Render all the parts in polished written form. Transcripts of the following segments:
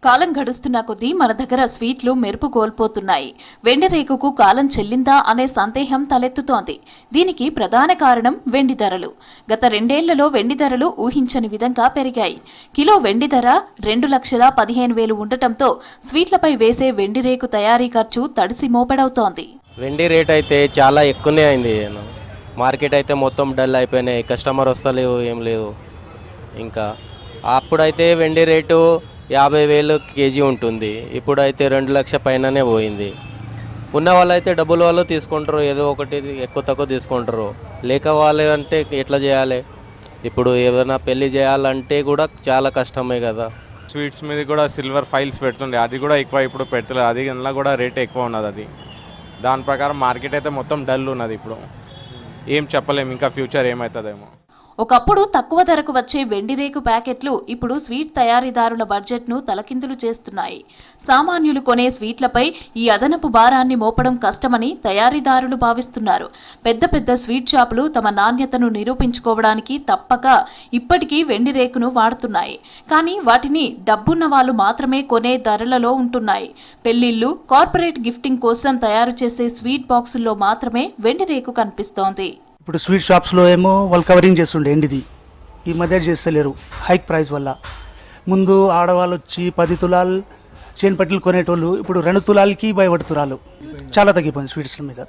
కాలం గడుస్తున్న కొద్దీ మన దగ్గర స్వీట్లు మెరుపు కోల్పోతున్నాయి. వెండి రేకుకు కాలం చెల్లిందా అనే సందేహం తలెత్తుతోంది. దీనికి ప్రధాన కారణం వెండి ధరలు. గత 2 ఏళ్లలో వెండి ధరలు ఊహించని విధంగా పెరిగాయి. కిలో వెండి ధర 2,15,000 ఉండటంతో స్వీట్లపై వేసే వెండి రేకు తయారీ ఖర్చు తడిసి మోపెడవుతోంది. వెండి రేట్ అయితే చాలా ఎక్కువనే అయింది. మార్కెట్ అయితే మొత్తం డల్ అయిపోయినాయి. కస్టమర్ వస్తలేవు, ఏం లేదు. ఇంకా అప్పుడైతే వెండి రేటు 50,000 కేజీ ఉంటుంది. ఇప్పుడైతే 2 లక్షల పైననే పోయింది. ఉన్న వాళ్ళైతే డబ్బులు వాళ్ళు తీసుకుంటారు, ఏదో ఒకటి ఎక్కువ తక్కువ తీసుకుంటారు. లేక వాళ్ళు అంటే ఎట్లా చేయాలి? ఇప్పుడు ఏదైనా పెళ్లి చేయాలంటే కూడా చాలా కష్టమే కదా. స్వీట్స్ మీద కూడా సిల్వర్ ఫైల్స్ పెడుతుండే, అది కూడా ఎక్కువ ఇప్పుడు పెడతలేదు. అది అందులో కూడా రేట్ ఎక్కువ ఉన్నది. అది దాని ప్రకారం మార్కెట్ అయితే మొత్తం డల్ ఉన్నది. ఇప్పుడు ఏం చెప్పలేము, ఇంకా ఫ్యూచర్ ఏమవుతుందేమో. ఒకప్పుడు తక్కువ ధరకు వచ్చే వెండి రేకు ప్యాకెట్లు ఇప్పుడు స్వీట్ తయారీదారుల బడ్జెట్ను తలకిందులు చేస్తున్నాయి. సామాన్యులు కొనే స్వీట్లపై ఈ అదనపు భారాన్ని మోపడం కష్టమని తయారీదారులు భావిస్తున్నారు. పెద్ద పెద్ద స్వీట్ షాపులు తమ నాణ్యతను నిరూపించుకోవడానికి తప్పక ఇప్పటికీ వెండి రేకును వాడుతున్నాయి. కానీ వాటిని డబ్బున్న వాళ్ళు మాత్రమే కొనే ధరలలో ఉంటున్నాయి. పెళ్లిళ్లు, కార్పొరేట్ గిఫ్టింగ్ కోసం తయారు చేసే స్వీట్ బాక్సుల్లో మాత్రమే వెండి రేకు కనిపిస్తోంది. ఇప్పుడు స్వీట్ షాప్స్లో ఏమో వాళ్ళు కవరింగ్ చేస్తుండే ఎండిది, ఈ మధ్య చేస్తలేరు హైక్ ప్రైస్ వల్ల. ముందు ఆడవాళ్ళు వచ్చి 10 తులాలు చేను పట్టీలు కొనేటోళ్ళు ఇప్పుడు 2 తులాలకి భయపడుతురాలు. చాలా తగ్గిపోయింది స్వీట్స్ మీద.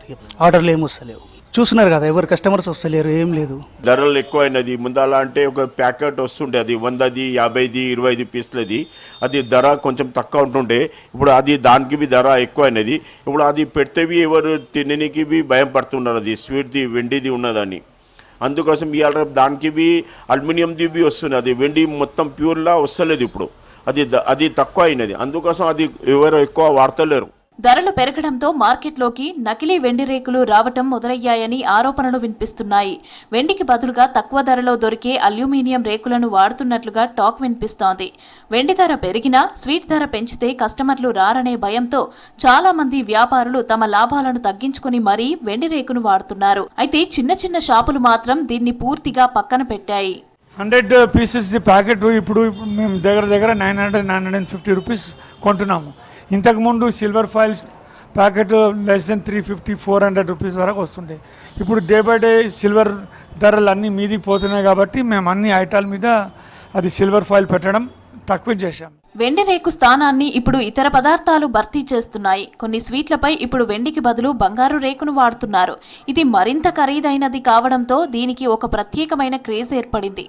ఆర్డర్లు ఏమి వస్తలేవు, చూస్తున్నారు కదా, ఎవరు కస్టమర్స్ వస్తలేరు, ఏం లేదు. ధరలు ఎక్కువైనది. ముందాల అంటే ఒక ప్యాకెట్ వస్తుండే, అది 100ది, 50ది, 25 పీసులది. అది ధర కొంచెం తక్కువ ఉంటుండే. ఇప్పుడు అది దానికి ధర ఎక్కువైనది. ఇప్పుడు అది పెడితేవి ఎవరు తినడానికి భయం పడుతున్నారు, అది స్వీట్ది వెండిది ఉన్నదని. అందుకోసం ఇవాళ దానికి అల్యూమినియంది వస్తుంది. అది వెండి మొత్తం ప్యూర్లా వస్తలేదు ఇప్పుడు. అది తక్కువ అయినది. అందుకోసం అది ఎవరు ఎక్కువ వాడతలేరు. ధరలు పెరగడంతో మార్కెట్లోకి నకిలీ వెండి రేకులు రావటం మొదలయ్యాయని ఆరోపణలు వినిపిస్తున్నాయి. వెండికి బదులుగా తక్కువ ధరలో దొరికే అల్యూమినియం రేకులను వాడుతున్నట్లుగా టాక్ వినిపిస్తోంది. వెండి ధర పెరిగినా స్వీట్ ధర పెంచితే కస్టమర్లు రారనే భయంతో చాలా మంది వ్యాపారులు తమ లాభాలను తగ్గించుకుని మరీ వెండి రేకును వాడుతున్నారు. అయితే చిన్న చిన్న షాపులు మాత్రం దీన్ని పూర్తిగా పక్కన పెట్టాయి. 100 పీసెస్ ప్యాకెట్ ఇప్పుడు మేము దగ్గర 950 రూపీస్ కొంటున్నాము. ఇంతకుముందు silver foils packet less than 350-400 rupees వరకు వస్తుండే. ఇప్పుడు డే బై డే సిల్వర్ ధరలు అన్నీ మీదికి పోతున్నాయి కాబట్టి మేము అన్ని ఐటాల మీద అది సిల్వర్ ఫాయిల్ పెట్టడం తక్కువ చేశాం. వెండి రేకు స్థానాన్ని ఇప్పుడు ఇతర పదార్థాలు భర్తీ చేస్తున్నాయి. కొన్ని స్వీట్లపై ఇప్పుడు వెండికి బదులు బంగారు రేకును వాడుతున్నారు. ఇది మరింత ఖరీదైనది కావడంతో దీనికి ఒక ప్రత్యేకమైన క్రేజ్ ఏర్పడింది.